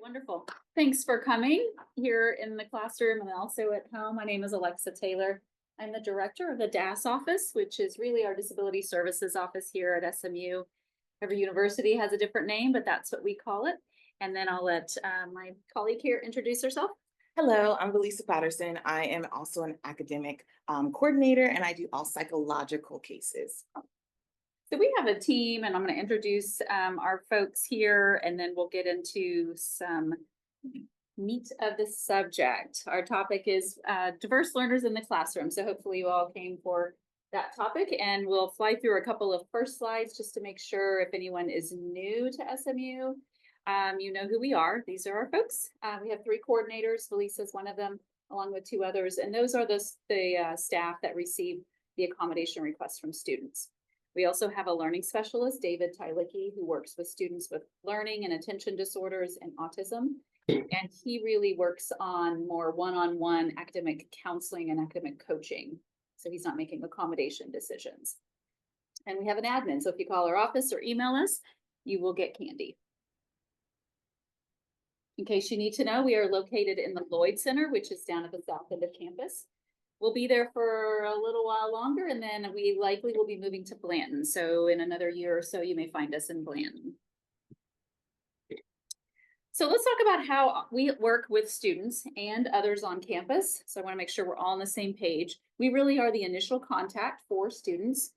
Wonderful. Thanks for coming here in the classroom and also at home. My name is Alexa Taylor. I'm the director of the DAS office, which is really our disability services office here at SMU. Every university has a different name, but that's what we call it. And then I'll let my colleague here introduce herself. Hello, I'm Valiza Patterson. I am also an academic coordinator, and I do all psychological cases. So we have a team, and I'm going to introduce our folks here, and then we'll get into some meat of the subject. Our topic is diverse learners in the classroom. So hopefully you all came for that topic, and we'll fly through a couple of first slides just to make sure if anyone is new to SMU, you know who we are. These are our folks. We have 3 coordinators. Valiza is one of them, along with 2 others, and those are the staff that receive the accommodation requests from students. We also have a learning specialist, David Tylicki, who works with students with learning and attention disorders and autism. And he really works on more one-on-one academic counseling and academic coaching. So he's not making accommodation decisions. And we have an admin. So if you call our office or email us, you will get candy. In case you need to know, we are located in the Lloyd Center, which is down at the south end of campus. We'll be there for a little while longer, and then we likely will be moving to Blanton. So in another year or so, you may find us in Blanton. So let's talk about how we work with students and others on campus. So I want to make sure we're all on the same page. We really are the initial contact for students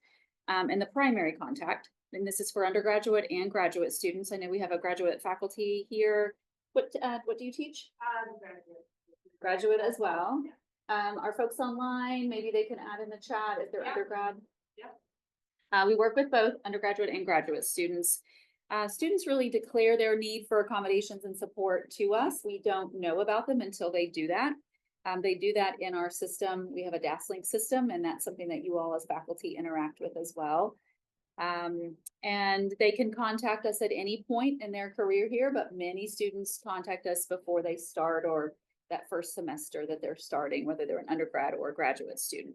and the primary contact. And this is for undergraduate and graduate students. I know we have a graduate faculty here. What do you teach? Graduate as well. Yeah. Our folks online, maybe they can add in the chat if they're undergrad. Yeah. We work with both undergraduate and graduate students. Students really declare their need for accommodations and support to us. We don't know about them until they do that. They do that in our system. We have a DAS link system, and that's something that you all as faculty interact with as well. And they can contact us at any point in their career here, but many students contact us before they start or that first semester that they're starting, whether they're an undergrad or a graduate student.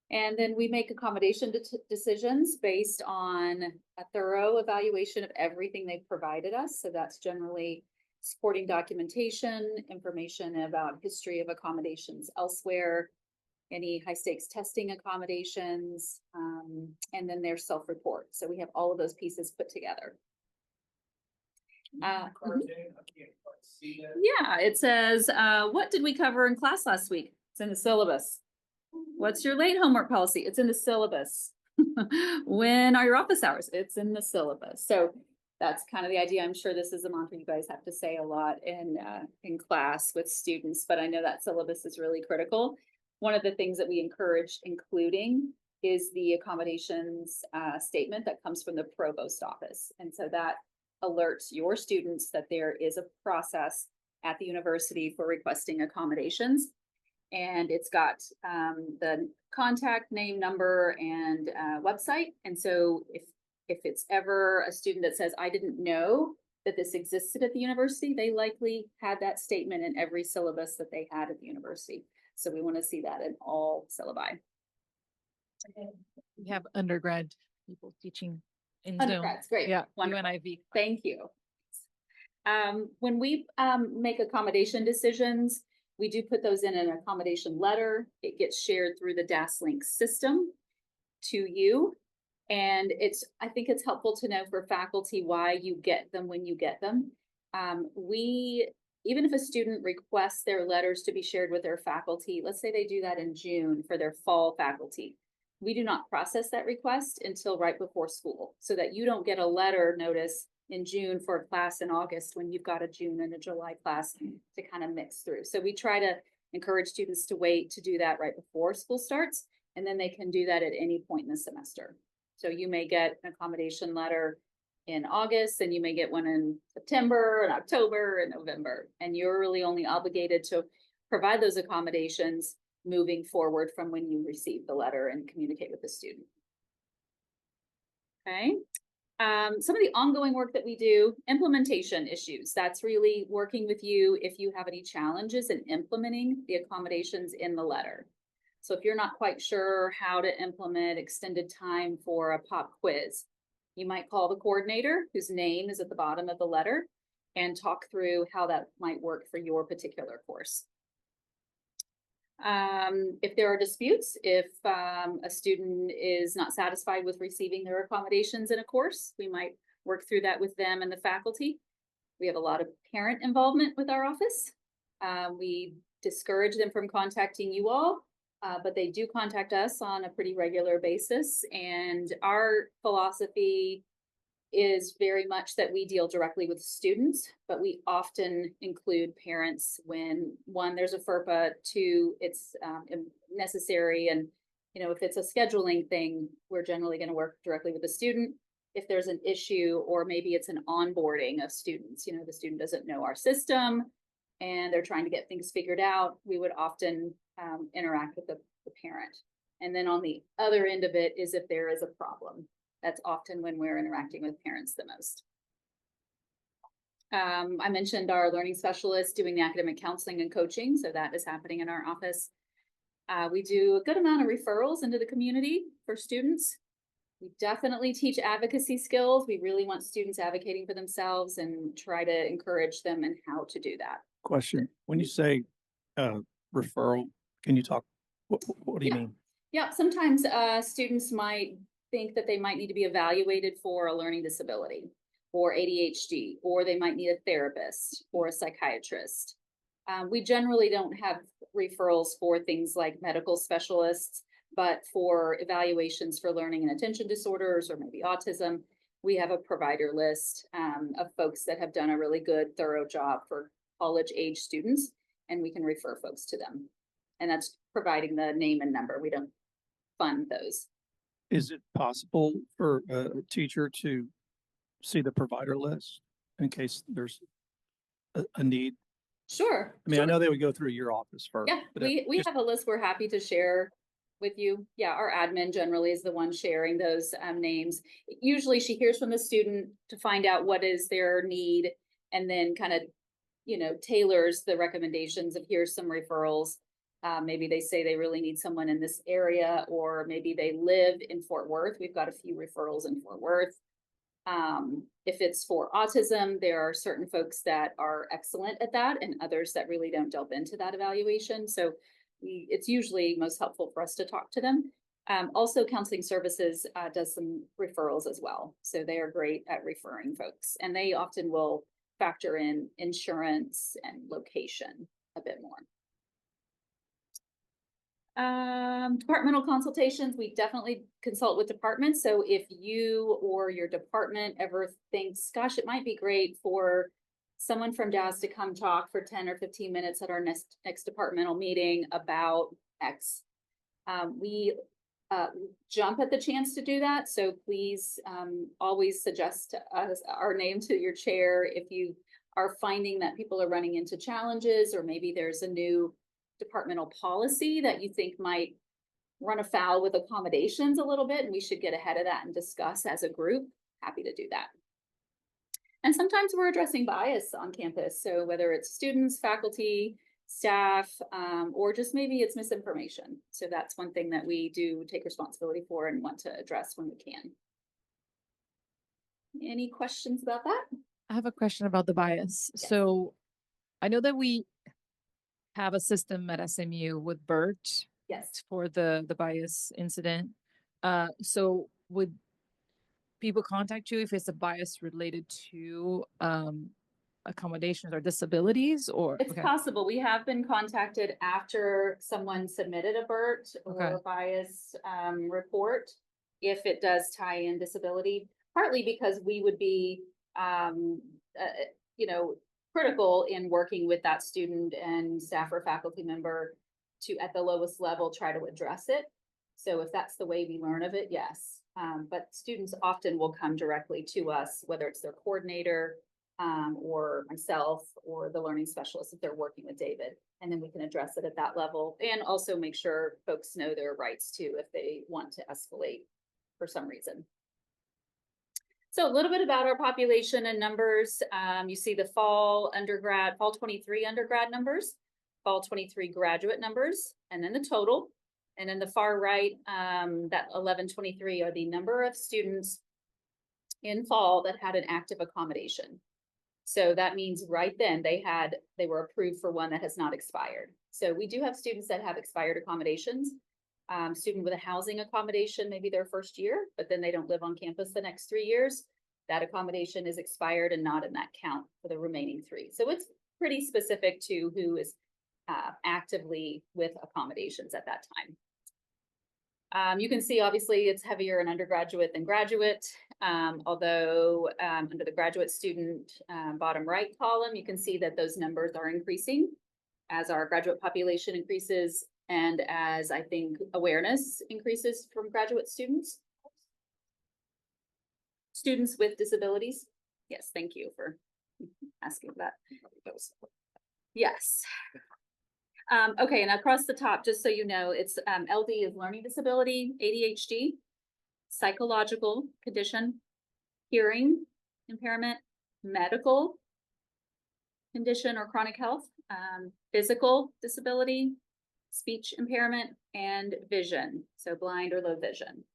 And then we make accommodation decisions based on a thorough evaluation of everything they've provided us. So that's generally supporting documentation, information about history of accommodations elsewhere, any high stakes testing accommodations, and then their self-report. So we have all of those pieces put together. Yeah, it says, what did we cover in class last week? It's in the syllabus. What's your late homework policy? It's in the syllabus. When are your office hours? It's in the syllabus. So that's kind of the idea. I'm sure this is a mantra you guys have to say a lot in class with students, but I know that syllabus is really critical. One of the things that we encourage including is the accommodations statement that comes from the provost office. And so that alerts your students that there is a process at the university for requesting accommodations. And it's got the contact name, number, and website. And so if it's ever a student that says, I didn't know that this existed at the university, they likely had that statement in every syllabus that they had at the university. So we want to see that in all syllabi. We have undergrad people teaching in Undergrads, Zoom. great. Yeah, wonderful. UNIV. Thank you. When we make accommodation decisions, we do put those in an accommodation letter. It gets shared through the DAS link system to you. And I think it's helpful to know for faculty why you get them when you get them. Even if a student requests their letters to be shared with their faculty, let's say they do that in June for their fall faculty, we do not process that request until right before school so that you don't get a letter notice in June for a class in August when you've got a June and a July class to kind of mix through. So we try to encourage students to wait to do that right before school starts, and then they can do that at any point in the semester. So you may get an accommodation letter in August, and you may get one in September and October and November, and you're really only obligated to provide those accommodations moving forward from when you receive the letter and communicate with the student. Okay. Some of the ongoing work that we do, implementation issues. That's really working with you if you have any challenges in implementing the accommodations in the letter. So if you're not quite sure how to implement extended time for a pop quiz, you might call the coordinator whose name is at the bottom of the letter, and talk through how that might work for your particular course. If there are disputes, if a student is not satisfied with receiving their accommodations in a course, we might work through that with them and the faculty. We have a lot of parent involvement with our office. We discourage them from contacting you all, but they do contact us on a pretty regular basis. And our philosophy is very much that we deal directly with students, but we often include parents when, one, there's a FERPA, two, it's necessary. And, you know, if it's a scheduling thing, we're generally going to work directly with the student. If there's an issue, or maybe it's an onboarding of students, you know, the student doesn't know our system and they're trying to get things figured out, we would often interact with the parent. And then on the other end of it is if there is a problem. That's often when we're interacting with parents the most. I mentioned our learning specialists doing the academic counseling and coaching, so that is happening in our office. We do a good amount of referrals into the community for students. We definitely teach advocacy skills. We really want students advocating for themselves and try to encourage them in how to do that. Question, when you say referral, can you talk, what do you Yeah. mean? Yeah, sometimes students might think that they might need to be evaluated for a learning disability or ADHD, or they might need a therapist or a psychiatrist. We generally don't have referrals for things like medical specialists, but for evaluations for learning and attention disorders or maybe autism, we have a provider list of folks that have done a really good, thorough job for college age students, and we can refer folks to them. And that's providing the name and number. We don't fund those. Is it possible for a teacher to see the provider list in case there's a need? Sure. I mean, I sure. know they would go through your office first. Yeah, but we just- have a list we're happy to share with you. Yeah, our admin generally is the one sharing those names. Usually she hears from the student to find out what is their need, and then kind of, you know, tailors the recommendations of here's some referrals. Maybe they say they really need someone in this area, or maybe they live in Fort Worth. We've got a few referrals in Fort Worth. If it's for autism, there are certain folks that are excellent at that and others that really don't delve into that evaluation. So it's usually most helpful for us to talk to them. Also, Counseling Services does some referrals as well. So they are great at referring folks, and they often will factor in insurance and location a bit more. Departmental consultations, we definitely consult with departments. So if you or your department ever thinks, gosh, it might be great for someone from DAS to come talk for 10 or 15 minutes at our next departmental meeting about X, we jump at the chance to do that. So please always suggest us our name to your chair if you are finding that people are running into challenges, or maybe there's a new departmental policy that you think might run afoul with accommodations a little bit, and we should get ahead of that and discuss as a group. Happy to do that. And sometimes we're addressing bias on campus. So whether it's students, faculty, staff, or just maybe it's misinformation. So that's one thing that we do take responsibility for and want to address when we can. Any questions about that? I have a question about the bias. Yes. So I know that we have a system at SMU with BERT Yes. for the bias incident. So would people contact you if it's a bias related to accommodations or disabilities, or? It's Okay. possible. We have been contacted after someone submitted a BERT or Okay. a bias report, if it does tie in disability, partly because we would be, you know, critical in working with that student and staff or faculty member to, at the lowest level, try to address it. So if that's the way we learn of it, yes. But students often will come directly to us, whether it's their coordinator or myself or the learning specialist if they're working with David, and then we can address it at that level, and also make sure folks know their rights too if they want to escalate for some reason. So a little bit about our population and numbers. You see the fall 23 undergrad numbers, fall 23 graduate numbers, and then the total. And in the far right, that 1123 are the number of students in fall that had an active accommodation. So that means right then they were approved for one that has not expired. So we do have students that have expired accommodations. Student with a housing accommodation, maybe their first year, but then they don't live on campus the next 3 years. That accommodation is expired and not in that count for the remaining 3. So it's pretty specific to who is actively with accommodations at that time. You can see obviously it's heavier in undergraduate than graduate, although under the graduate student bottom right column, you can see that those numbers are increasing as our graduate population increases and as I think awareness increases from graduate students. Students with disabilities. Yes, thank you for asking that. Yes. Okay, and across the top, just so you know, it's LD is learning disability, ADHD, psychological condition, hearing impairment, medical condition or chronic health, physical disability, speech impairment, and vision, so blind or low vision.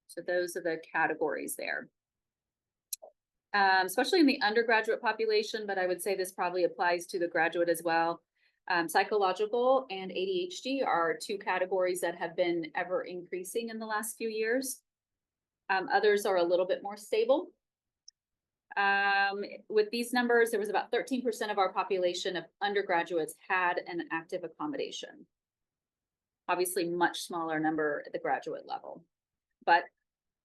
So those are the categories there. Especially in the undergraduate population, but I would say this probably applies to the graduate as well. Psychological and ADHD are 2 categories that have been ever increasing in the last few years. Others are a little bit more stable. With these numbers, there was about 13% of our population of undergraduates had an active accommodation. Obviously, much smaller number at the graduate level, but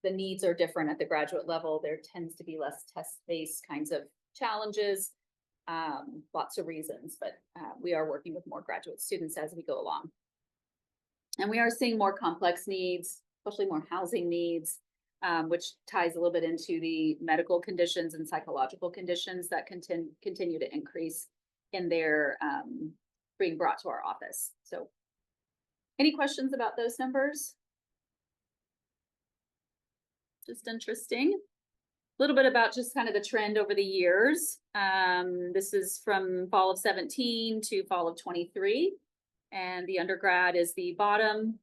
the needs are different at the graduate level. There tends to be less test-based kinds of challenges, lots of reasons, but we are working with more graduate students as we go along. And we are seeing more complex needs, especially more housing needs, which ties a little bit into the medical conditions and psychological conditions that continue to increase in their being brought to our office. So any questions about those numbers? Just interesting. A little bit about just kind of the trend over the years. This is from fall of 17 to fall of 23. And the undergrad is the bottom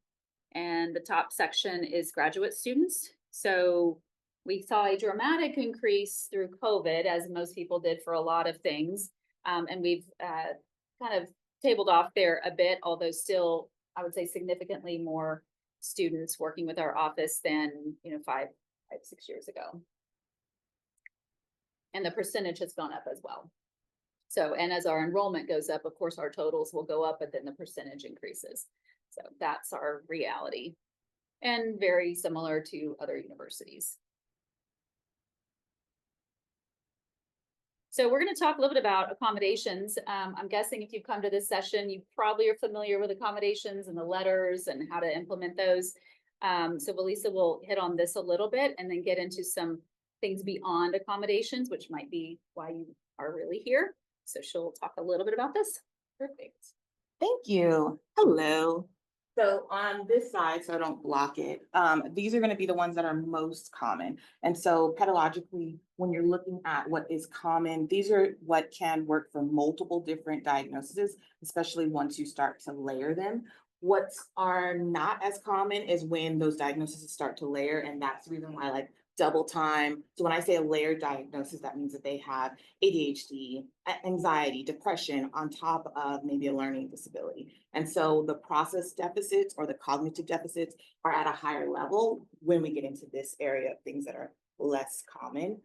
and the top section is graduate students. So we saw a dramatic increase through COVID, as most people did for a lot of things. And we've kind of tabled off there a bit, although still, I would say significantly more students working with our office than, 5-6 years ago. And the percentage has gone up as well. So, and as our enrollment goes up, of course, our totals will go up, but then the percentage increases. So that's our reality and very similar to other universities. So we're going to talk a little bit about accommodations. I'm guessing if you've come to this session, you probably are familiar with accommodations and the letters and how to implement those. So Valiza will hit on this a little bit and then get into some things beyond accommodations, which might be why you are really here. So she'll talk a little bit about this. Perfect. Thank you. Hello. So on this side, so I don't block it, these are going to be the ones that are most common. And so pedagogically, when you're looking at what is common, these are what can work for multiple different diagnoses, especially once you start to layer them. What are not as common is when those diagnoses start to layer, and that's the reason why double time. So when I say a layered diagnosis, that means that they have ADHD, anxiety, depression on top of maybe a learning disability. And so the process deficits or the cognitive deficits are at a higher level when we get into this area of things that are less common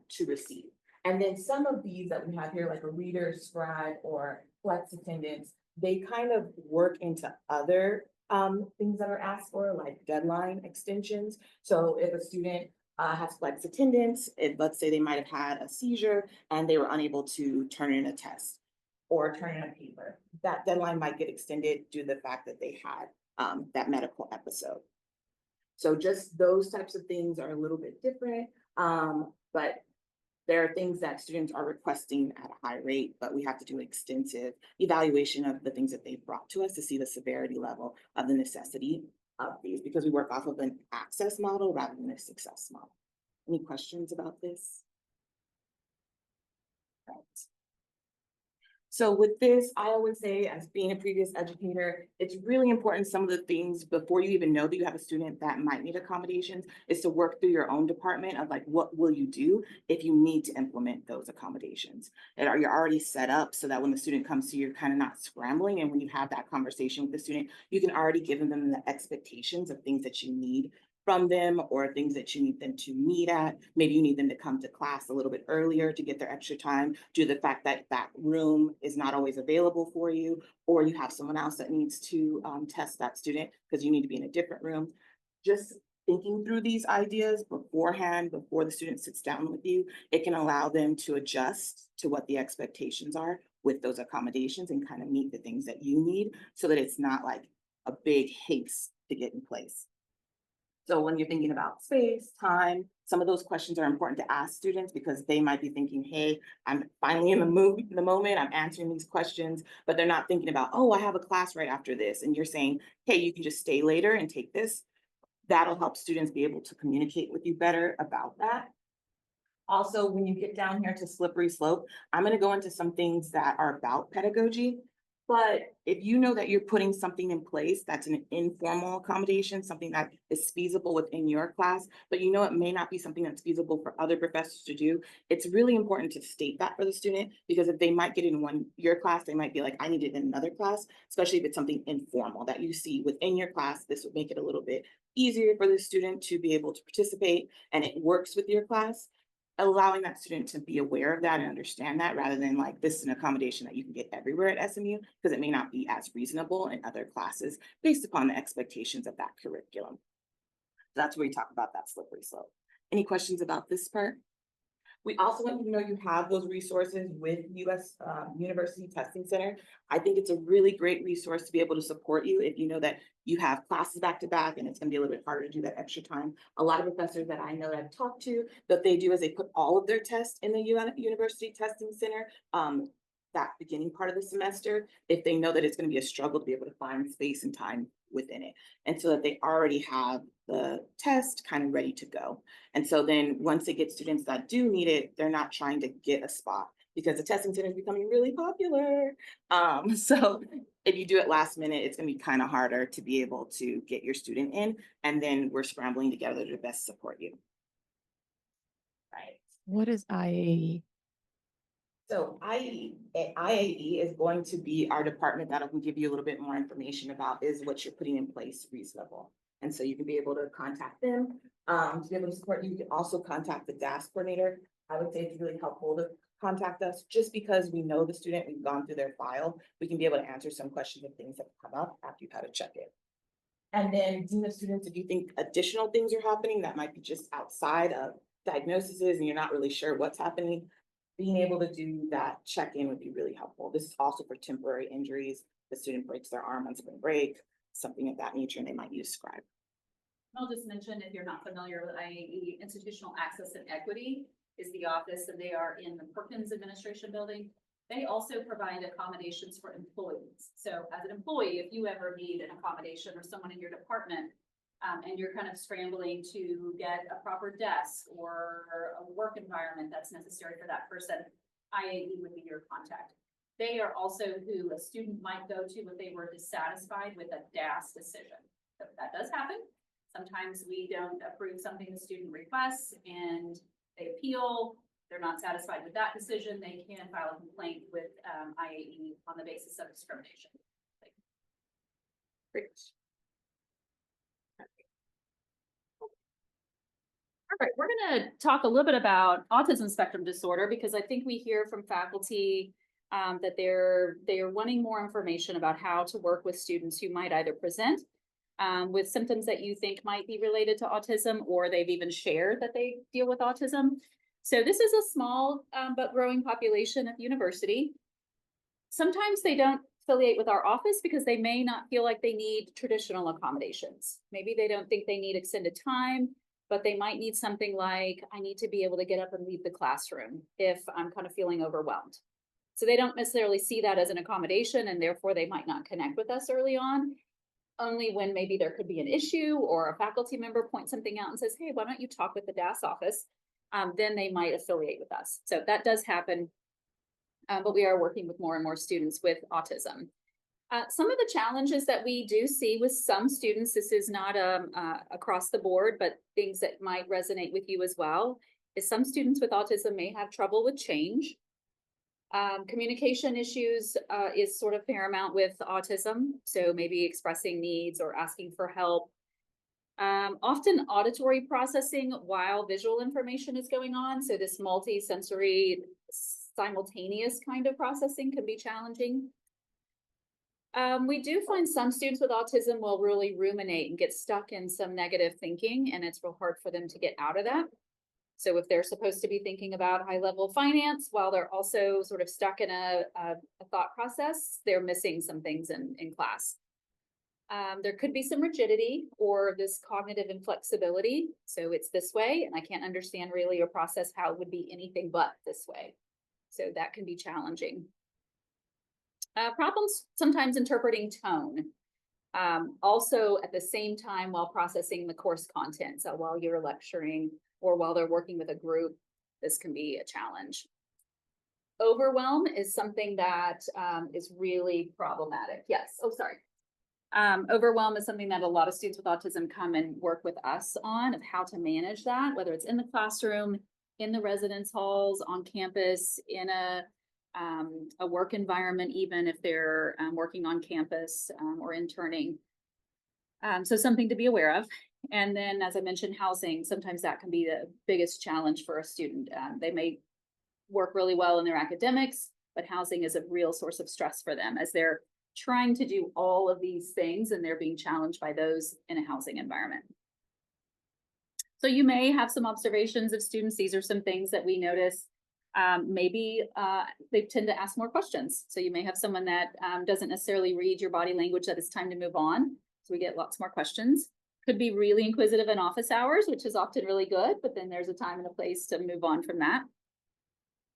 to receive. And then some of these that we have here, like a reader, scribe, or flex attendance, they kind of work into other things that are asked for, like deadline extensions. So if a student has flex attendance, let's say they might have had a seizure and they were unable to turn in a test or turn in a paper, that deadline might get extended due to the fact that they had that medical episode. So just those types of things are a little bit different, but there are things that students are requesting at a high rate, but we have to do extensive evaluation of the things that they've brought to us to see the severity level of the necessity of these, because we work off of an access model rather than a success model. Any questions about this? Right. So with this, I always say, as being a previous educator, it's really important, some of the things before you even know that you have a student that might need accommodations is to work through your own department of like, what will you do if you need to implement those accommodations? And you're already set up so that when the student comes to you, you're kind of not scrambling. And when you have that conversation with the student, you can already give them the expectations of things that you need from them or things that you need them to meet at. Maybe you need them to come to class a little bit earlier to get their extra time due to the fact that that room is not always available for you, or you have someone else that needs to test that student because you need to be in a different room. Just thinking through these ideas beforehand, before the student sits down with you, it can allow them to adjust to what the expectations are with those accommodations and kind of meet the things that you need so that it's not like a big haste to get in place. So when you're thinking about space, time, some of those questions are important to ask students because they might be thinking, hey, I'm finally in the moment, I'm answering these questions, but they're not thinking about, oh, I have a class right after this. And you're saying, hey, you can just stay later and take this. That'll help students be able to communicate with you better about that. Also, when you get down here to slippery slope, I'm going to go into some things that are about pedagogy. But if you know that you're putting something in place that's an informal accommodation, something that is feasible within your class, but you know it may not be something that's feasible for other professors to do, it's really important to state that for the student, because if they might get in your class, they might be like, I need it in another class, especially if it's something informal that you see within your class. This would make it a little bit easier for the student to be able to participate and it works with your class. Allowing that student to be aware of that and understand that rather than like, this is an accommodation that you can get everywhere at SMU, because it may not be as reasonable in other classes based upon the expectations of that curriculum. That's where we talk about that slippery slope. Any questions about this part? We also want you to know you have those resources with US University Testing Center. I think it's a really great resource to be able to support you if you know that you have classes back to back and it's going to be a little bit harder to do that extra time. A lot of professors that I know that I've talked to, that they do is they put all of their tests in the University Testing Center. That beginning part of the semester, if they know that it's going to be a struggle to be able to find space and time within it. And so that they already have the test kind of ready to go. And so then once they get students that do need it, they're not trying to get a spot because the testing center is becoming really popular. So if you do it last minute, it's going to be kind of harder to be able to get your student in. And then we're scrambling together to best support you. Right. What is IAE? So IAE is going to be our department that will give you a little bit more information about is what you're putting in place reasonable. And so you can be able to contact them to be able to support you. You can also contact the DAS coordinator. I would say it's really helpful to contact us just because we know the student, we've gone through their file. We can be able to answer some questions and things that come up after you've had a check-in. And then the students, if you think additional things are happening that might be just outside of diagnoses and you're not really sure what's happening, being able to do that check-in would be really helpful. This is also for temporary injuries. The student breaks their arm on spring break, something of that nature, and they might need a scribe. I'll just mention, if you're not familiar with IAE, Institutional Access and Equity is the office, and they are in the Perkins Administration Building. They also provide accommodations for employees. So as an employee, if you ever need an accommodation or someone in your department, and you're kind of scrambling to get a proper desk or a work environment that's necessary for that person, IAE would be your contact. They are also who a student might go to if they were dissatisfied with a DAS decision. So that does happen. Sometimes we don't approve something the student requests and they appeal. They're not satisfied with that decision. They can file a complaint with IAE on the basis of discrimination. Great. All right, we're going to talk a little bit about autism spectrum disorder because I think we hear from faculty that they're wanting more information about how to work with students who might either present with symptoms that you think might be related to autism, or they've even shared that they deal with autism. So this is a small but growing population at the university. Sometimes they don't affiliate with our office because they may not feel like they need traditional accommodations. Maybe they don't think they need extended time, but they might need something like, I need to be able to get up and leave the classroom if I'm kind of feeling overwhelmed. So they don't necessarily see that as an accommodation, and therefore they might not connect with us early on. Only when maybe there could be an issue or a faculty member points something out and says, hey, why don't you talk with the DAS office? Then they might affiliate with us. So that does happen. but we are working with more and more students with autism. Some of the challenges that we do see with some students, this is not across the board, but things that might resonate with you as well, is some students with autism may have trouble with change. Communication issues is sort of paramount with autism, so maybe expressing needs or asking for help. Often auditory processing while visual information is going on, so this multi-sensory simultaneous kind of processing can be challenging. We do find some students with autism will really ruminate and get stuck in some negative thinking, and it's real hard for them to get out of that. So if they're supposed to be thinking about high-level finance while they're also sort of stuck in a thought process, they're missing some things in class. There could be some rigidity or this cognitive inflexibility. So it's this way, and I can't understand really or process how it would be anything but this way. So that can be challenging. Problems sometimes interpreting tone. Also at the same time while processing the course content. So while you're lecturing or while they're working with a group, this can be a challenge. Overwhelm is something that is really problematic. Yes, oh, sorry. Overwhelm is something that a lot of students with autism come and work with us on of how to manage that, whether it's in the classroom, in the residence halls, on campus, in a work environment, even if they're working on campus or interning. So something to be aware of. And then, as I mentioned, housing, sometimes that can be the biggest challenge for a student. They may work really well in their academics, but housing is a real source of stress for them as they're trying to do all of these things and they're being challenged by those in a housing environment. So you may have some observations of students. These are some things that we notice. Maybe they tend to ask more questions. So you may have someone that doesn't necessarily read your body language that it's time to move on. So we get lots more questions. Could be really inquisitive in office hours, which is often really good, but then there's a time and a place to move on from that.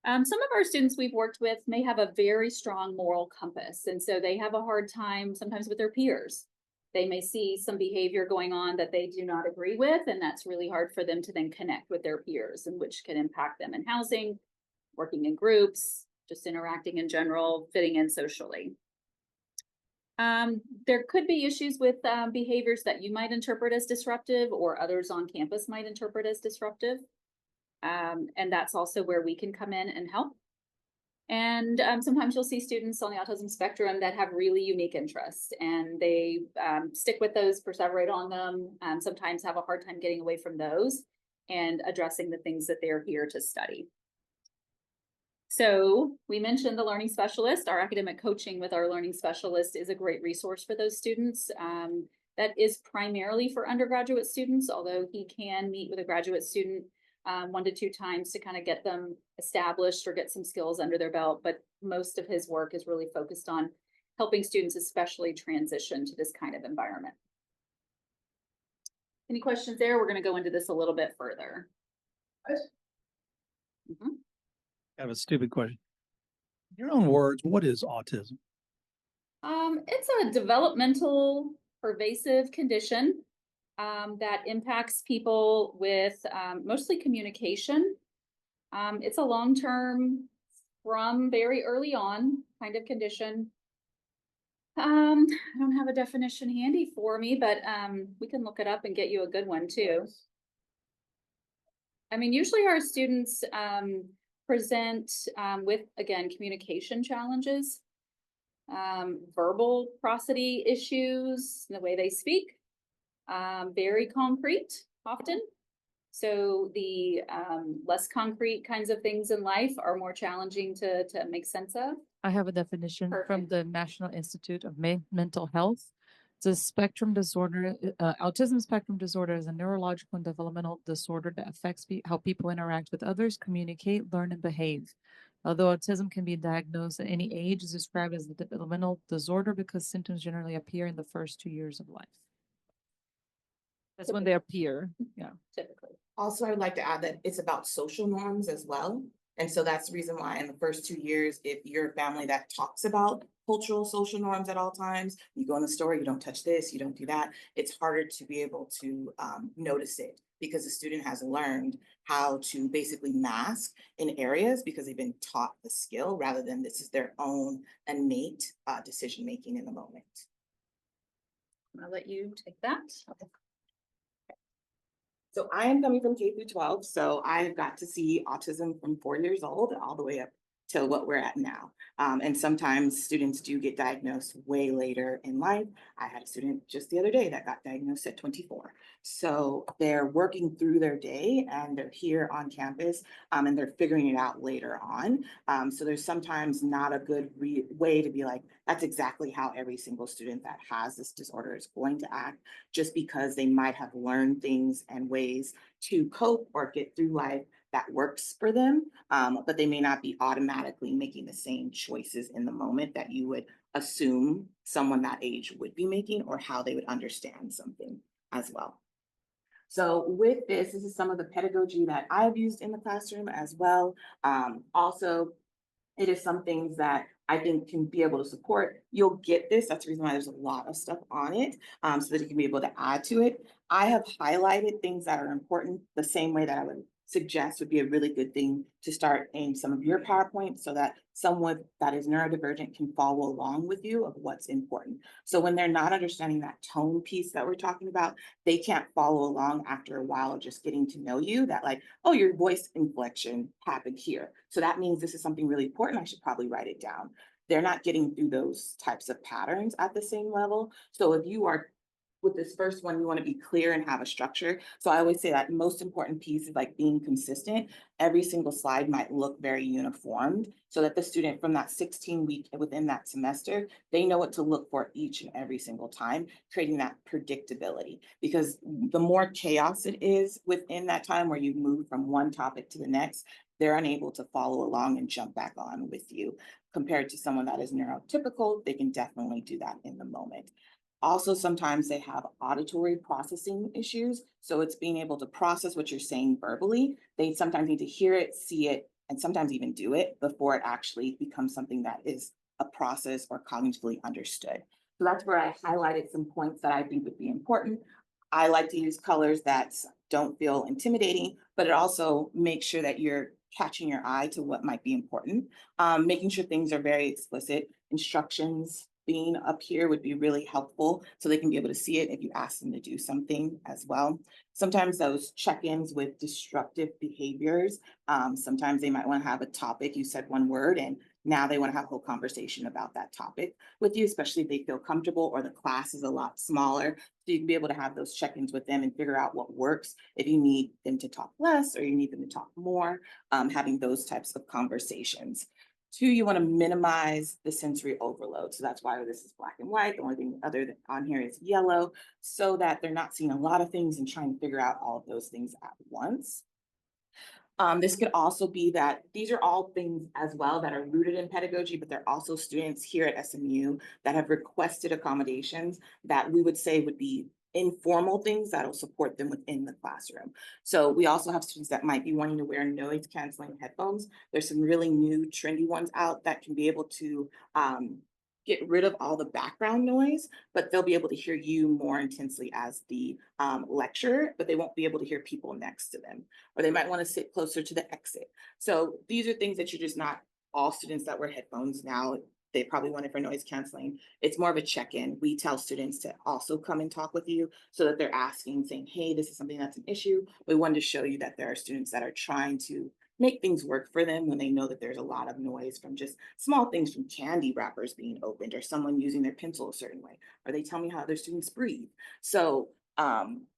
Some of our students we've worked with may have a very strong moral compass, and so they have a hard time sometimes with their peers. They may see some behavior going on that they do not agree with, and that's really hard for them to then connect with their peers, and which can impact them in housing, working in groups, just interacting in general, fitting in socially. There could be issues with behaviors that you might interpret as disruptive or others on campus might interpret as disruptive. And that's also where we can come in and help. And sometimes you'll see students on the autism spectrum that have really unique interests and they stick with those, perseverate on them, sometimes have a hard time getting away from those and addressing the things that they're here to study. So we mentioned the learning specialist. Our academic coaching with our learning specialist is a great resource for those students. That is primarily for undergraduate students, although he can meet with a graduate student 1 to 2 times to kind of get them established or get some skills under their belt. But most of his work is really focused on helping students especially transition to this kind of environment. Any questions there? We're going to go into this a little bit further. I have a stupid question. In your own words, what is autism? It's a developmental pervasive condition that impacts people with mostly communication. It's a long-term from very early on kind of condition. I don't have a definition handy for me, but we can look it up and get you a good one too. I mean, usually our students present with, again, communication challenges, verbal prosody issues, the way they speak, very concrete often. So the less concrete kinds of things in life are more challenging to make sense of. I have a definition from Perfect. the National Institute of Mental Health. It's a spectrum disorder. Autism spectrum disorder is a neurological and developmental disorder that affects how people interact with others, communicate, learn, and behave. Although autism can be diagnosed at any age, it's described as a developmental disorder because symptoms generally appear in the first 2 years of life. That's when they appear. Yeah. Typically. Also, I would like to add that it's about social norms as well. And so that's the reason why in the first 2 years, if you're a family that talks about cultural social norms at all times, you go in the store, you don't touch this, you don't do that, it's harder to be able to notice it because the student has learned how to basically mask in areas because they've been taught the skill rather than this is their own innate decision-making in the moment. I'll let you take that. So I am coming from K through 12, so I've got to see autism from 4 years old all the way up to what we're at now. And sometimes students do get diagnosed way later in life. I had a student just the other day that got diagnosed at 24. So they're working through their day and they're here on campus and they're figuring it out later on. So there's sometimes not a good way to be like, that's exactly how every single student that has this disorder is going to act, just because they might have learned things and ways to cope or get through life that works for them, but they may not be automatically making the same choices in the moment that you would assume someone that age would be making, or how they would understand something as well. So with this is some of the pedagogy that I've used in the classroom as well. Also, it is some things that I think can be able to support. You'll get this. That's the reason why there's a lot of stuff on it, so that you can be able to add to it. I have highlighted things that are important the same way that I would suggest would be a really good thing to start in some of your PowerPoints so that someone that is neurodivergent can follow along with you of what's important. So when they're not understanding that tone piece that we're talking about, they can't follow along after a while of just getting to know you, that like, oh, your voice inflection happened here. So that means this is something really important. I should probably write it down. They're not getting through those types of patterns at the same level. So if you are with this first one, you want to be clear and have a structure. So I always say that most important piece is like being consistent. Every single slide might look very uniformed so that the student from that 16-week within that semester, they know what to look for each and every single time, creating that predictability. Because the more chaos it is within that time where you move from one topic to the next, they're unable to follow along and jump back on with you. Compared to someone that is neurotypical, they can definitely do that in the moment. Also, sometimes they have auditory processing issues. So it's being able to process what you're saying verbally. They sometimes need to hear it, see it, and sometimes even do it before it actually becomes something that is a process or cognitively understood. So that's where I highlighted some points that I think would be important. I like to use colors that don't feel intimidating, but it also makes sure that you're catching your eye to what might be important. Making sure things are very explicit. Instructions being up here would be really helpful so they can be able to see it if you ask them to do something as well. Sometimes those check-ins with disruptive behaviors, sometimes they might want to have a topic. You said one word and now they want to have a whole conversation about that topic with you, especially if they feel comfortable or the class is a lot smaller. So you can be able to have those check-ins with them and figure out what works. If you need them to talk less or you need them to talk more, having those types of conversations. 2, you want to minimize the sensory overload. So that's why this is black and white. The only thing other than on here is yellow, so that they're not seeing a lot of things and trying to figure out all of those things at once. This could also be that these are all things as well that are rooted in pedagogy, but they're also students here at SMU that have requested accommodations that we would say would be informal things that'll support them within the classroom. So we also have students that might be wanting to wear noise canceling headphones. There's some really new trendy ones out that can be able to get rid of all the background noise, but they'll be able to hear you more intensely as the lecturer, but they won't be able to hear people next to them, or they might want to sit closer to the exit. So these are things that you're just not all students that wear headphones now. They probably want it for noise canceling. It's more of a check-in. We tell students to also come and talk with you so that they're asking, saying, hey, this is something that's an issue. We wanted to show you that there are students that are trying to make things work for them when they know that there's a lot of noise from just small things, from candy wrappers being opened or someone using their pencil a certain way, or they tell me how their students breathe. So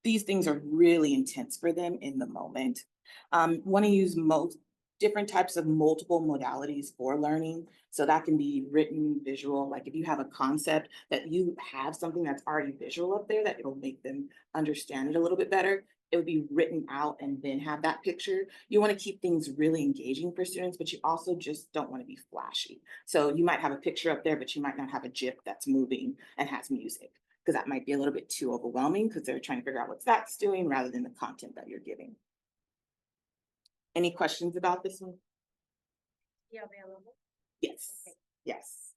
these things are really intense for them in the moment. Want to use most different types of multiple modalities for learning. So that can be written, visual. Like if you have a concept that you have something that's already visual up there that it'll make them understand it a little bit better, it would be written out and then have that picture. You want to keep things really engaging for students, but you also just don't want to be flashy. So you might have a picture up there, but you might not have a GIF that's moving and has music, because that might be a little bit too overwhelming because they're trying to figure out what that's doing rather than the content that you're giving. Any questions about this one? Yeah, available. Yes, Okay. yes.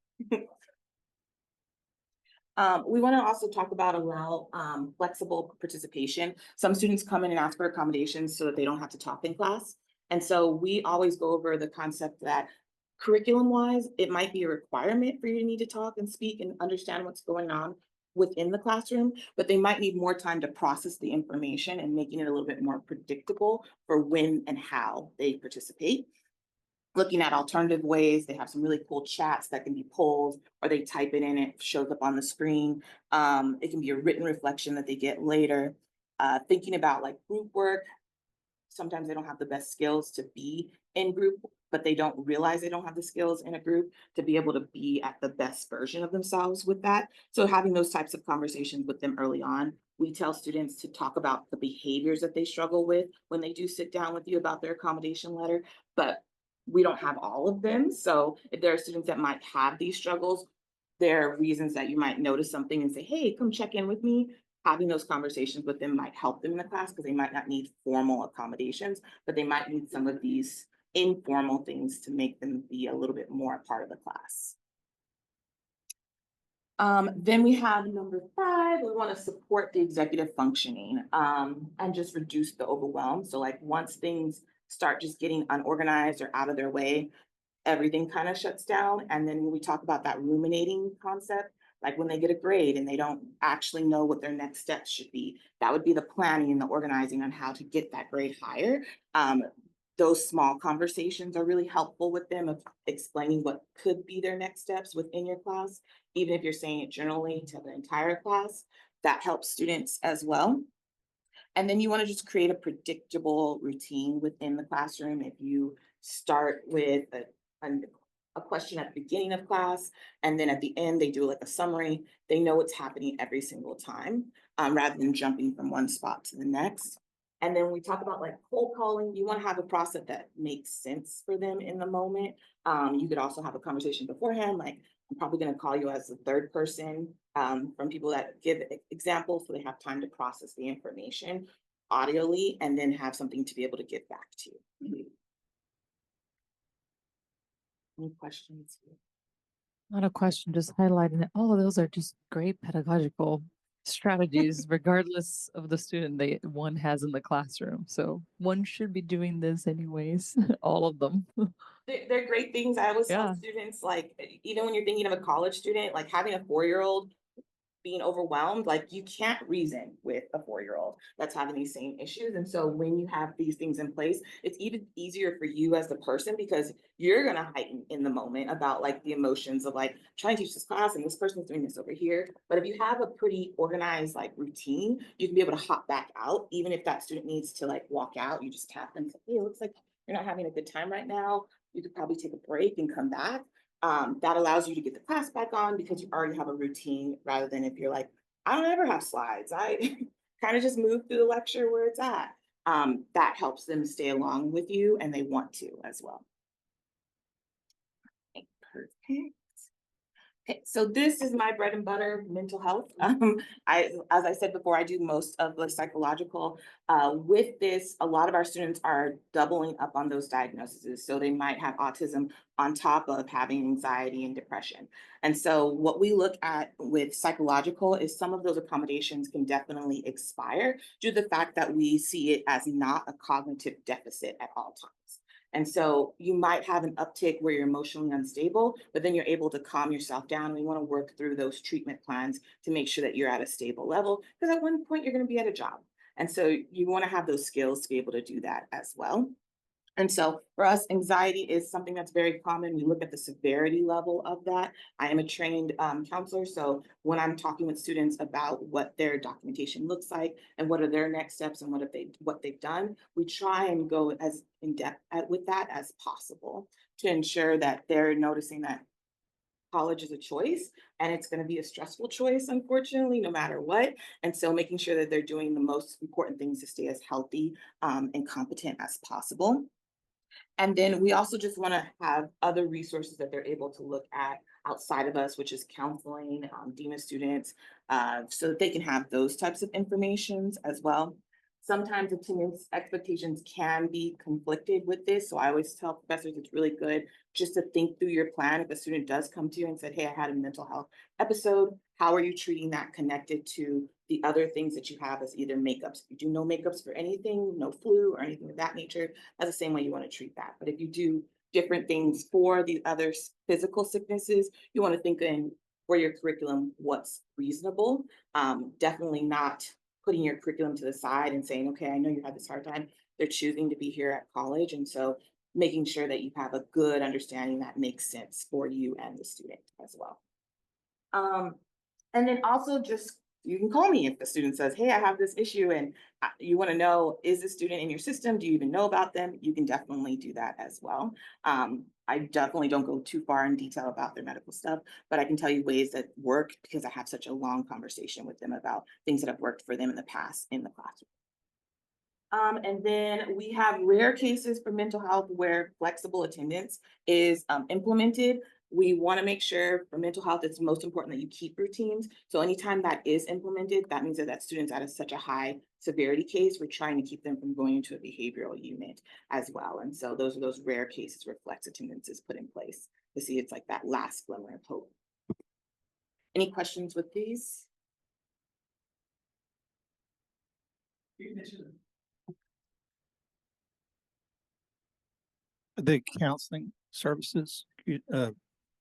We want to also talk about allow flexible participation. Some students come in and ask for accommodations so that they don't have to talk in class. And so we always go over the concept that curriculum wise, it might be a requirement for you to need to talk and speak and understand what's going on within the classroom, but they might need more time to process the information and making it a little bit more predictable for when and how they participate. Looking at alternative ways, they have some really cool chats that can be pulled, or they type it in, it shows up on the screen. It can be a written reflection that they get later. Thinking about like group work, sometimes they don't have the best skills to be in group, but they don't realize they don't have the skills in a group to be able to be at the best version of themselves with that. So having those types of conversations with them early on, we tell students to talk about the behaviors that they struggle with when they do sit down with you about their accommodation letter, but we don't have all of them. So if there are students that might have these struggles, there are reasons that you might notice something and say, hey, come check in with me. Having those conversations with them might help them in the class because they might not need formal accommodations, but they might need some of these informal things to make them be a little bit more a part of the class. Then we have number 5, we want to support the executive functioning and just reduce the overwhelm. So like once things start just getting unorganized or out of their way, everything kind of shuts down. And then when we talk about that ruminating concept, like when they get a grade and they don't actually know what their next steps should be, that would be the planning and the organizing on how to get that grade higher. Those small conversations are really helpful with them of explaining what could be their next steps within your class. Even if you're saying it generally to the entire class, that helps students as well. And then you want to just create a predictable routine within the classroom. If you start with a question at the beginning of class, and then at the end, they do like a summary, they know what's happening every single time, rather than jumping from one spot to the next. And then we talk about like cold calling, you want to have a process that makes sense for them in the moment. You could also have a conversation beforehand, like I'm probably going to call you as the third person from people that give examples so they have time to process the information audially and then have something to be able to get back to you. Any questions? Not a question, just highlighting that all of those are just great pedagogical strategies, regardless of the student one has in the classroom. So one should be doing this anyways, all of them. They're great things. I always tell Yeah. students, like, even when you're thinking of a college student, like having a 4-year-old being overwhelmed, like you can't reason with a 4-year-old that's having these same issues. And so when you have these things in place, it's even easier for you as the person because you're going to heighten in the moment about like the emotions of like trying to teach this class and this person's doing this over here. But if you have a pretty organized like routine, you can be able to hop back out. Even if that student needs to like walk out, you just tap them and say, hey, it looks like you're not having a good time right now. You could probably take a break and come back. That allows you to get the class back on because you already have a routine rather than if you're like, I don't ever have slides. I kind of just move through the lecture where it's at. That helps them stay along with you and they want to as well. Okay, perfect. Okay, so this is my bread and butter, mental health. As I said before, I do most of the psychological. With this, a lot of our students are doubling up on those diagnoses. So they might have autism on top of having anxiety and depression. And so what we look at with psychological is some of those accommodations can definitely expire due to the fact that we see it as not a cognitive deficit at all times. And so you might have an uptick where you're emotionally unstable, but then you're able to calm yourself down. We want to work through those treatment plans to make sure that you're at a stable level, because at one point you're going to be at a job. And so you want to have those skills to be able to do that as well. And so for us, anxiety is something that's very common. We look at the severity level of that. I am a trained counselor. So when I'm talking with students about what their documentation looks like and what are their next steps and what they've done, we try and go as in depth with that as possible to ensure that they're noticing that college is a choice and it's going to be a stressful choice, unfortunately, no matter what. And so making sure that they're doing the most important things to stay as healthy and competent as possible. And then we also just want to have other resources that they're able to look at outside of us, which is counseling, DEMA students, so that they can have those types of informations as well. Sometimes attendance expectations can be conflicted with this. So I always tell professors it's really good just to think through your plan. If a student does come to you and said, hey, I had a mental health episode, how are you treating that connected to the other things that you have as either makeups? If you do no makeups for anything, no flu or anything of that nature, that's the same way you want to treat that. But if you do different things for the other physical sicknesses, you want to think in for your curriculum what's reasonable. Definitely not putting your curriculum to the side and saying, okay, I know you had this hard time. They're choosing to be here at college. And so making sure that you have a good understanding that makes sense for you and the student as well. And then also just, you can call me if the student says, hey, I have this issue and you want to know, is the student in your system? Do you even know about them? You can definitely do that as well. I definitely don't go too far in detail about their medical stuff, but I can tell you ways that work because I have such a long conversation with them about things that have worked for them in the past in the classroom. And then we have rare cases for mental health where flexible attendance is implemented. We want to make sure for mental health, it's most important that you keep routines. So anytime that is implemented, that means that that student's at such a high severity case, we're trying to keep them from going into a behavioral unit as well. And so those are those rare cases where flex attendance is put in place to see it's like that last glimmer of hope. Any questions with these? The counseling services, could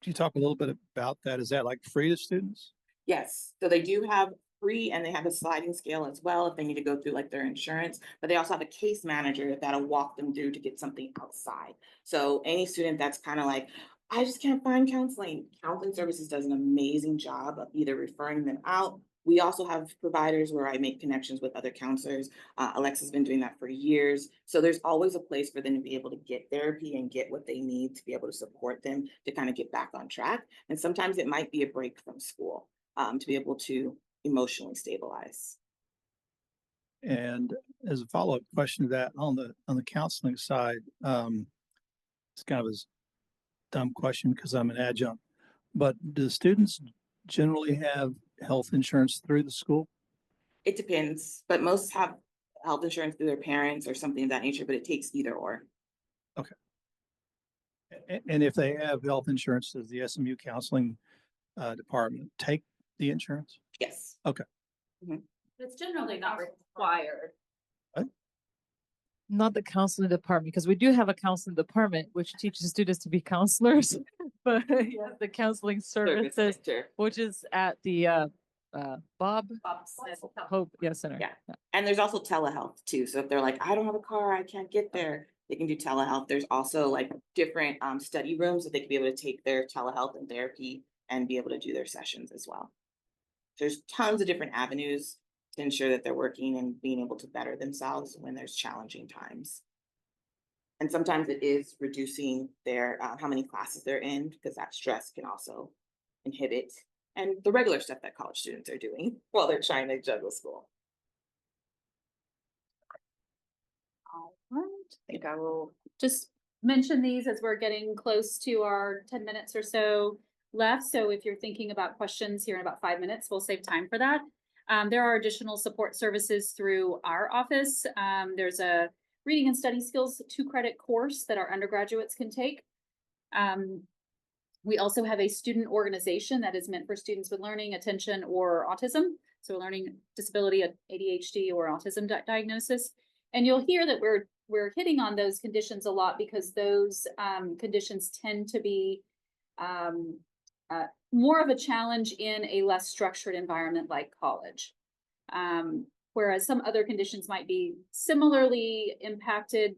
you talk a little bit about that? Is that like free to students? Yes, so they do have free and they have a sliding scale as well if they need to go through like their insurance, but they also have a case manager that'll walk them through to get something outside. So any student that's kind of like, I just can't find counseling, counseling services does an amazing job of either referring them out. We also have providers where I make connections with other counselors. Alexa's been doing that for years. So there's always a place for them to be able to get therapy and get what they need to be able to support them to kind of get back on track. And sometimes it might be a break from school to be able to emotionally stabilize. And as a follow-up question to that, on the counseling side, it's kind of a dumb question because I'm an adjunct, but do students generally have health insurance through the school? It depends, but most have health insurance through their parents or something of that nature, but it takes either or. Okay. And if they have health insurance, does the SMU counseling department take the insurance? Yes. Okay. It's generally not required. Not the counseling department, because we do have a counseling department which teaches students to be counselors, but yeah, the counseling services, which is at the Bob Hope Center. Yeah. And there's also telehealth too. So if they're like, I don't have a car, I can't get there, they can do telehealth. There's also like different study rooms that they can be able to take their telehealth and therapy and be able to do their sessions as well. There's tons of different avenues to ensure that they're working and being able to better themselves when there's challenging times. And sometimes it is reducing their how many classes they're in because that stress can also inhibit and the regular stuff that college students are doing while they're trying to juggle school. All right, I think I will just mention these as we're getting close to our 10 minutes or so left. So if you're thinking about questions here in about 5 minutes, we'll save time for that. There are additional support services through our office. There's a reading and study skills 2-credit course that our undergraduates can take. We also have a student organization that is meant for students with learning, attention, or autism. So learning disability, ADHD, or autism diagnosis. And you'll hear that we're hitting on those conditions a lot because those conditions tend to be more of a challenge in a less structured environment like college. Whereas some other conditions might be similarly impacted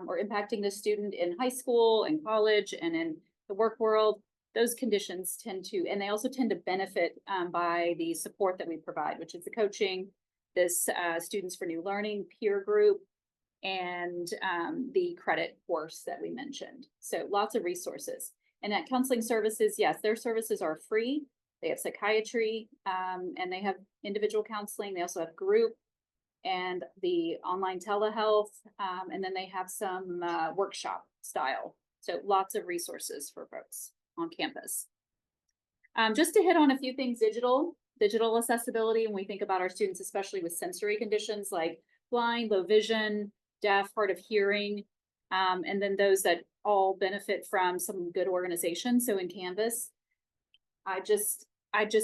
or impacting the student in high school and college and in the work world, those conditions tend to, and they also tend to benefit by the support that we provide, which is the coaching, this Students for New Learning peer group, and the credit course that we mentioned. So lots of resources. And at counseling services, yes, their services are free. They have psychiatry and they have individual counseling. They also have group and the online telehealth. And then they have some workshop style. So lots of resources for folks on campus. Just to hit on a few things, digital accessibility, when we think about our students, especially with sensory conditions like blind, low vision, deaf, hard of hearing, and then those that all benefit from some good organization. So in Canvas, I just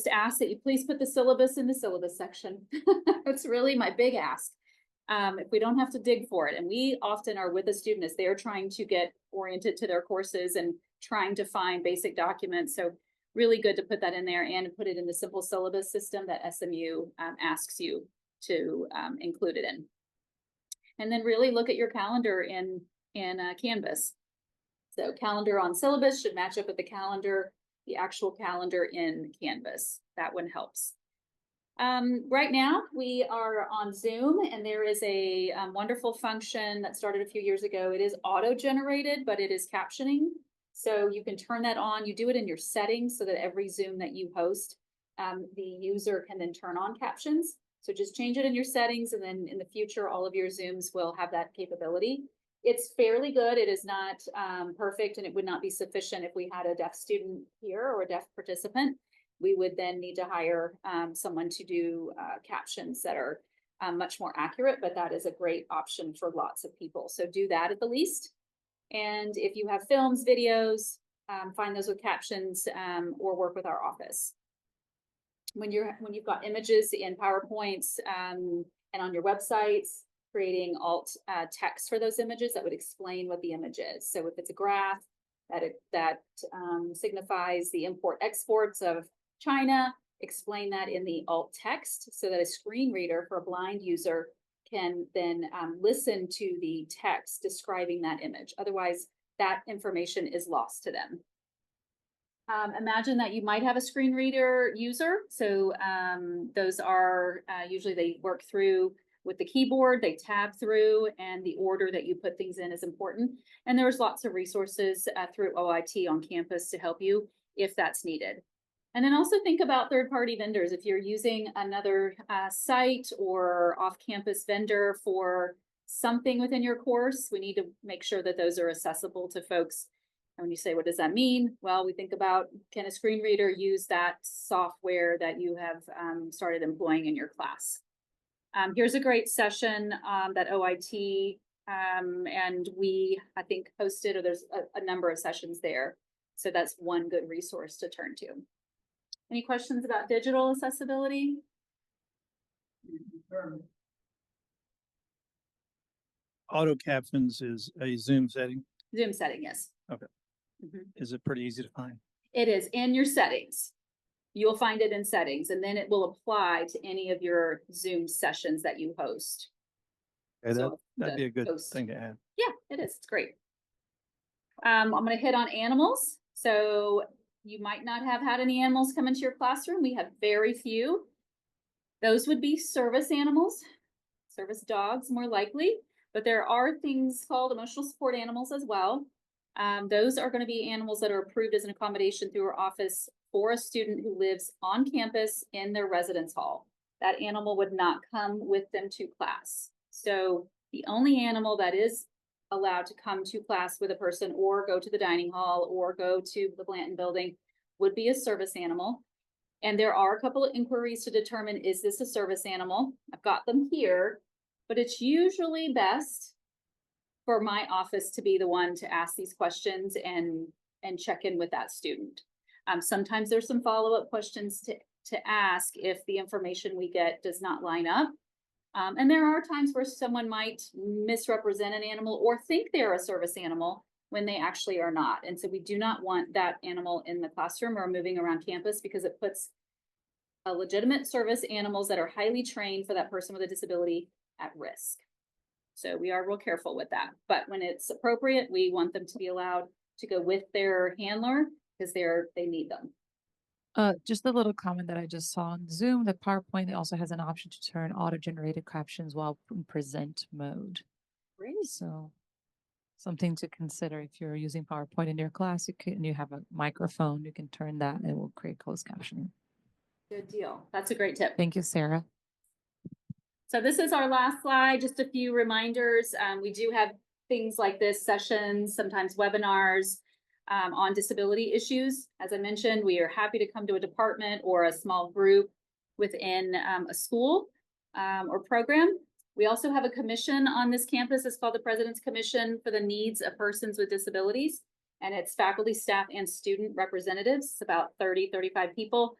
ask that you please put the syllabus in the syllabus section. That's really my big ask. If we don't have to dig for it, and we often are with a student as they're trying to get oriented to their courses and trying to find basic documents. So really good to put that in there and put it in the simple syllabus system that SMU asks you to include it in. And then really look at your calendar in Canvas. So calendar on syllabus should match up with the actual calendar in Canvas. That one helps. Right now we are on Zoom, and there is a wonderful function that started a few years ago. It is auto-generated, but it is captioning. So you can turn that on. You do it in your settings so that every Zoom that you host, the user can then turn on captions. So just change it in your settings, and then in the future, all of your Zooms will have that capability. It's fairly good. It is not perfect, and it would not be sufficient if we had a deaf student here or a deaf participant. We would then need to hire someone to do captions that are much more accurate, but that is a great option for lots of people. So do that at the least. And if you have films, videos, find those with captions or work with our office. When you've got images in PowerPoints and on your websites, creating alt text for those images that would explain what the image is. So if it's a graph that signifies the import-exports of China, explain that in the alt text so that a screen reader for a blind user can then listen to the text describing that image. Otherwise, that information is lost to them. Imagine that you might have a screen reader user. So those are usually they work through with the keyboard, they tab through, and the order that you put things in is important. And there's lots of resources through OIT on campus to help you if that's needed. And then also think about third-party vendors. If you're using another site or off-campus vendor for something within your course, we need to make sure that those are accessible to folks. And when you say, what does that mean? Well, we think about, can a screen reader use that software that you have started employing in your class? Here's a great session that OIT and we, I think, hosted, or there's a number of sessions there. So that's one good resource to turn to. Any questions about digital accessibility? Auto captions is a Zoom setting. Zoom setting, yes. Okay. Is it pretty easy to find? It is in your settings. You'll find it in settings, and then it will apply to any of your Zoom sessions that you host. Okay, So that'd be a good host. thing to add. Yeah, it is. It's great. I'm going to hit on animals. So you might not have had any animals come into your classroom. We have very few. Those would be service animals, service dogs more likely, but there are things called emotional support animals as well. Those are going to be animals that are approved as an accommodation through our office for a student who lives on campus in their residence hall. That animal would not come with them to class. So the only animal that is allowed to come to class with a person or go to the dining hall or go to the Blanton building would be a service animal. And there are a couple of inquiries to determine, is this a service animal? I've got them here, but it's usually best for my office to be the one to ask these questions and check in with that student. Sometimes there's some follow-up questions to ask if the information we get does not line up. And there are times where someone might misrepresent an animal or think they're a service animal when they actually are not. And so we do not want that animal in the classroom or moving around campus, because it puts a legitimate service animals that are highly trained for that person with a disability at risk. So we are real careful with that. But when it's appropriate, we want them to be allowed to go with their handler because they need them. Just a little comment that I just saw on Zoom, the PowerPoint also has an option to turn auto-generated captions while in present mode. Great. So something to consider if you're using PowerPoint in your class, you have a microphone, you can turn that and it will create closed captioning. Good deal. That's a great tip. Thank you, Sarah. So this is our last slide, just a few reminders. We do have things like this, sessions, sometimes webinars on disability issues. As I mentioned, we are happy to come to a department or a small group within a school or program. We also have a commission on this campus. It's called the President's Commission for the Needs of Persons with Disabilities. And it's faculty, staff, and student representatives. It's about 35 people.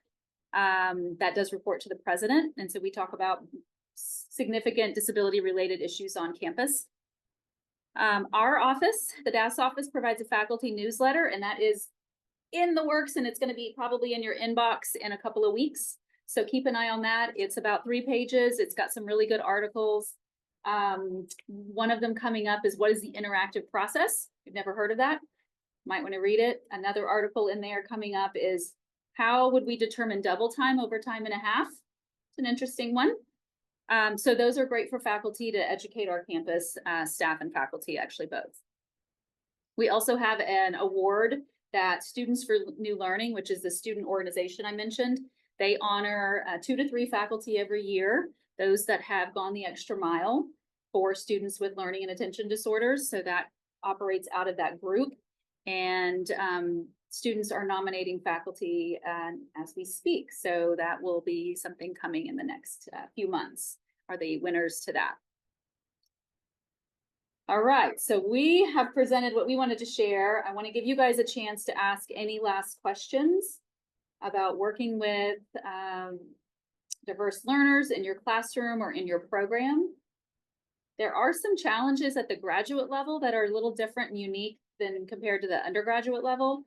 That does report to the president. And so we talk about significant disability related issues on campus. Our office, the DAS office, provides a faculty newsletter, and that is in the works, and it's going to be probably in your inbox in a couple of weeks. So keep an eye on that. It's about 3 pages. It's got some really good articles. One of them coming up is what is the interactive process? You've never heard of that? Might want to read it. Another article in there coming up is how would we determine double time over time and a half? It's an interesting one. So those are great for faculty to educate our campus staff and faculty, actually both. We also have an award that Students for New Learning, which is the student organization I mentioned, they honor 2 to 3 faculty every year, those that have gone the extra mile for students with learning and attention disorders. So that operates out of that group. And students are nominating faculty as we speak. So that will be something coming in the next few months, are the winners to that. All right, so we have presented what we wanted to share. I want to give you guys a chance to ask any last questions about working with diverse learners in your classroom or in your program. There are some challenges at the graduate level that are a little different and unique than compared to the undergraduate level.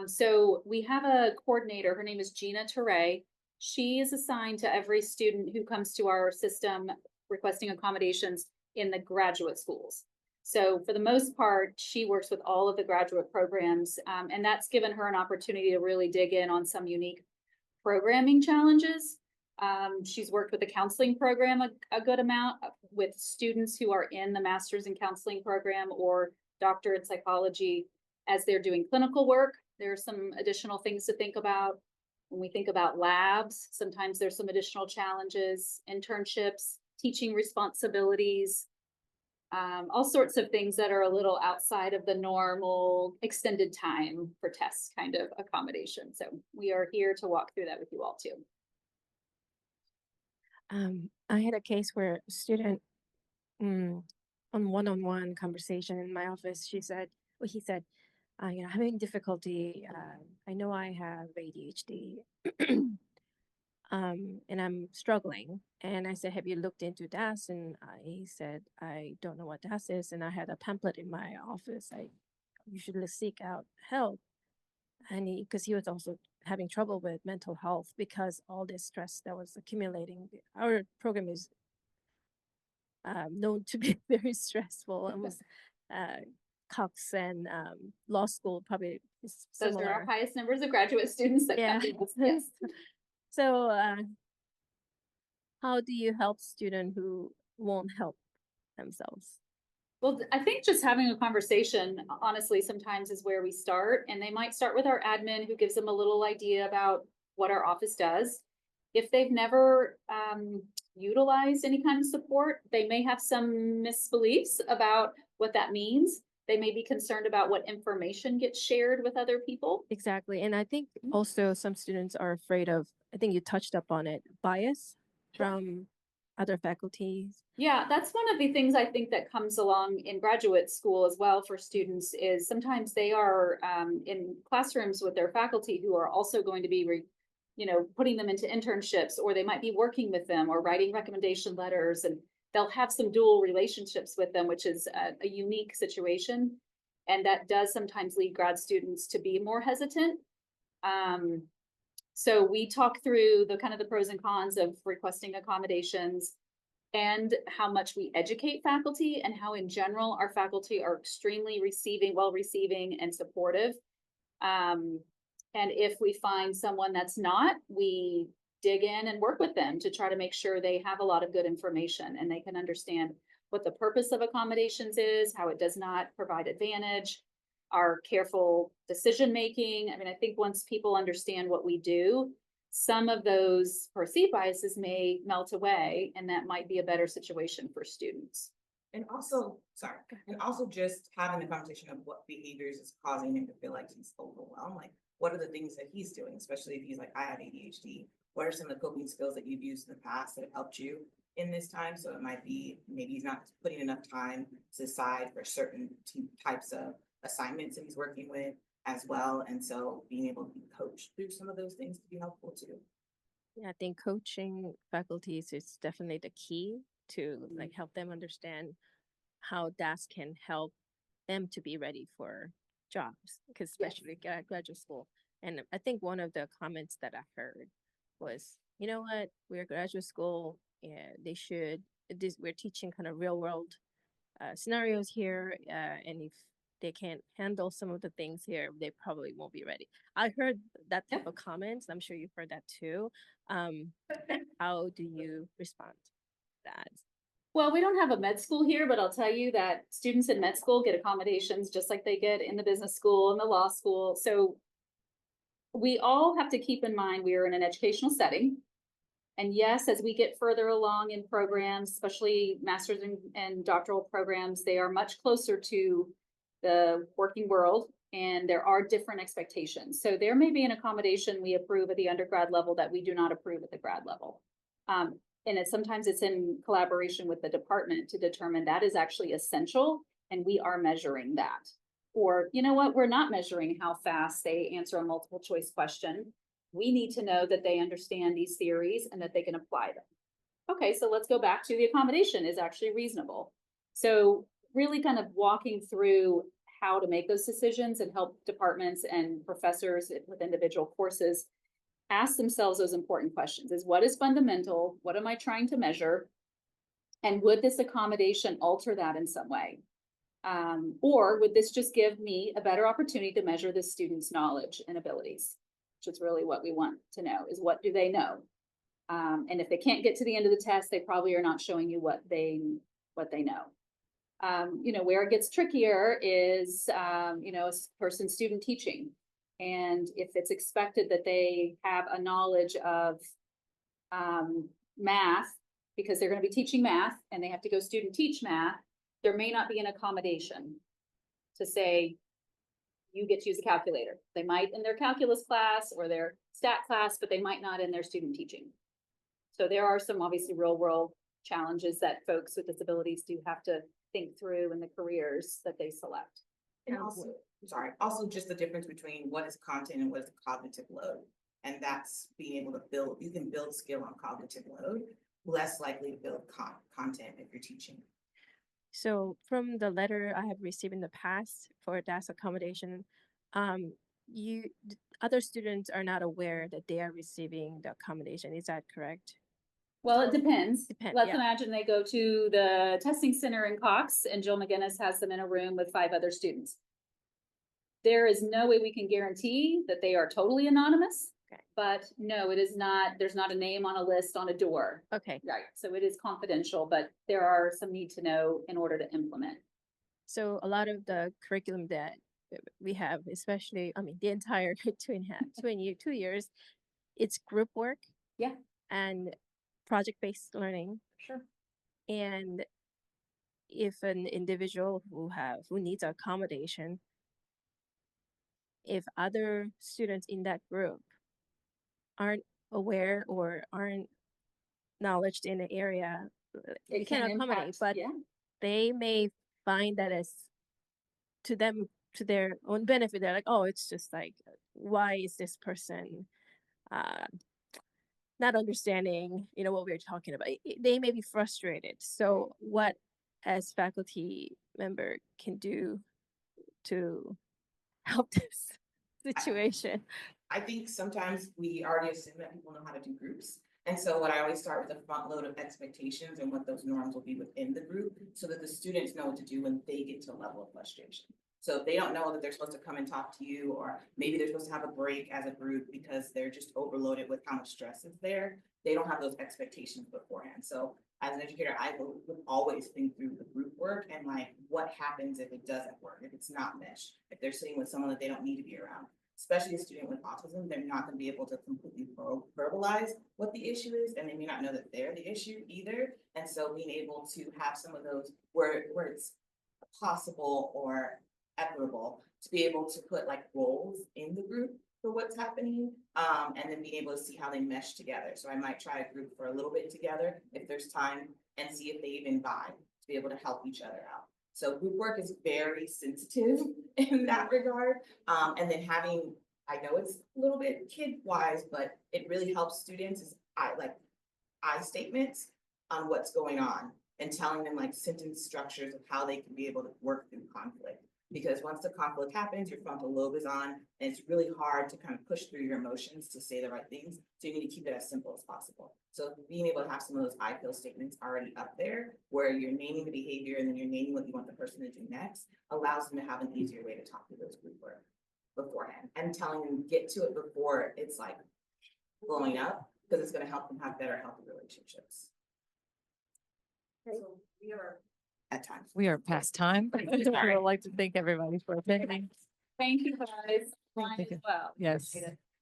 So we have a coordinator, her name is Gina Teray. She is assigned to every student who comes to our system requesting accommodations in the graduate schools. So for the most part, she works with all of the graduate programs, and that's given her an opportunity to really dig in on some unique programming challenges. She's worked with the counseling program a good amount with students who are in the master's in counseling program or doctorate psychology as they're doing clinical work. There are some additional things to think about. When we think about labs, sometimes there's some additional challenges, internships, teaching responsibilities, all sorts of things that are a little outside of the normal extended time for tests kind of accommodation. So we are here to walk through that with you all too. I had a case where a student on one-on-one conversation in my office, he said, having difficulty. I know I have ADHD, and I'm struggling. And I said, have you looked into DAS? And he said, I don't know what DAS is. And I had a pamphlet in my office. You should seek out help. And because he was also having trouble with mental health because all this stress that was accumulating. Our program is known to be very stressful. And was Cox and law school probably is similar. Those are our highest numbers of graduate students that come to us. Yes. So how do you help students who won't help themselves? Well, I think just having a conversation, honestly, sometimes is where we start. And they might start with our admin who gives them a little idea about what our office does. If they've never utilized any kind of support, they may have some misbeliefs about what that means. They may be concerned about what information gets shared with other people. Exactly. And I think also some students are afraid of, I think you touched up on it, bias from other faculties. Yeah, that's one of the things I think that comes along in graduate school as well for students is sometimes they are in classrooms with their faculty who are also going to be, putting them into internships, or they might be working with them or writing recommendation letters, and they'll have some dual relationships with them, which is a unique situation. And that does sometimes lead grad students to be more hesitant. So we talk through the kind of the pros and cons of requesting accommodations and how much we educate faculty and how in general our faculty are extremely well receiving and supportive. And if we find someone that's not, we dig in and work with them to try to make sure they have a lot of good information and they can understand what the purpose of accommodations is, how it does not provide advantage, our careful decision-making. I mean, I think once people understand what we do, some of those perceived biases may melt away, and that might be a better situation for students. And also, just having the conversation of what behaviors is causing him to feel like he's overwhelmed. Like, what are the things that he's doing, especially if he's like, I have ADHD. What are some of the coping skills that you've used in the past that have helped you in this time, so it might be, maybe he's not putting enough time aside for certain types of assignments that he's working with as well, and so being able to be coached through some of those things could be helpful too. Yeah, I think coaching faculties is definitely the key to like help them understand how DAS can help them to be ready for jobs, because especially graduate school. And I think one of the comments that I heard was, you know what, we're graduate school, and they should, we're teaching kind of real world scenarios here, and if they can't handle some of the things here, they probably won't be ready. I heard that type of comments. I'm sure you've heard that too. How do you respond to that? Well, we don't have a med school here, but I'll tell you that students in med school get accommodations just like they get in the business school and the law school. So we all have to keep in mind we are in an educational setting. And yes, as we get further along in programs, especially master's and doctoral programs, they are much closer to the working world, and there are different expectations. So there may be an accommodation we approve at the undergrad level that we do not approve at the grad level. And sometimes it's in collaboration with the department to determine that is actually essential, and we are measuring that. Or, you know what, we're not measuring how fast they answer a multiple choice question. We need to know that they understand these theories and that they can apply them. Okay, so let's go back to the accommodation is actually reasonable. So really kind of walking through how to make those decisions and help departments and professors with individual courses ask themselves those important questions: is what is fundamental? What am I trying to measure? And would this accommodation alter that in some way? Or would this just give me a better opportunity to measure the student's knowledge and abilities? Which is really what we want to know, is what do they know? And if they can't get to the end of the test, they probably are not showing you what they know. You know, where it gets trickier is, you know, a person student teaching. And if it's expected that they have a knowledge of math, because they're going to be teaching math and they have to go student teach math, there may not be an accommodation to say, you get to use a calculator. They might in their calculus class or their stat class, but they might not in their student teaching. So there are some obviously real world challenges that folks with disabilities do have to think through in the careers that they select. And also just the difference between what is content and what is cognitive load. And that's being able to build, you can build skill on cognitive load, less likely to build content if you're teaching. So from the letter I have received in the past for DAS accommodation, other students are not aware that they are receiving the accommodation. Is that correct? Well, it depends. Let's yeah. imagine they go to the testing center in Cox and Jill McGinnis has them in a room with 5 other students. There is no way we can guarantee that they are totally anonymous. Okay. But no, it is not, there's not a name on a list on a door. Okay. Right. So it is confidential, but there are some need to know in order to implement. So a lot of the curriculum that we have, especially, I mean, the entire 2 years, it's group work. Yeah. And project-based learning. Sure. And if an individual who needs accommodation, if other students in that group aren't aware or aren't knowledge in the area, you can accommodate, but they may find that as to them, to their own benefit. They're like, oh, it's just like, why is this person not understanding, you know, what we're talking about? They may be frustrated. So what as faculty member can do to help this situation? I think sometimes we already assume that people know how to do groups. And so what I always start with a front load of expectations and what those norms will be within the group so that the students know what to do when they get to a level of frustration. So if they don't know that they're supposed to come and talk to you, or maybe they're supposed to have a break as a group because they're just overloaded with how much stress is there, they don't have those expectations beforehand. So as an educator, I would always think through the group work and like what happens if it doesn't work, if it's not meshed, if they're sitting with someone that they don't need to be around. Especially a student with autism, they're not going to be able to completely verbalize what the issue is, and they may not know that they're the issue either. And so being able to have some of those where it's possible or equitable to be able to put like roles in the group for what's happening, and then being able to see how they mesh together. So I might try a group for a little bit together if there's time and see if they even vibe to be able to help each other out. So group work is very sensitive in that regard. And then having, I know it's a little bit kid wise, but it really helps students is I statements on what's going on and telling them like sentence structures of how they can be able to work through conflict. Because once the conflict happens, your frontal lobe is on, and it's really hard to kind of push through your emotions to say the right things. So you need to keep it as simple as possible. So being able to have some of those I feel statements already up there, where you're naming the behavior and then you're naming what you want the person to do next, allows them to have an easier way to talk through those group work beforehand, and telling them get to it before it's like blowing up, because it's going to help them have better healthy relationships. So we are at times. We are past time. I would like to thank everybody for attending. Thank you guys. Mine Thank you. as well. Yes,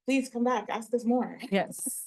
Please come back, ask us more. yes.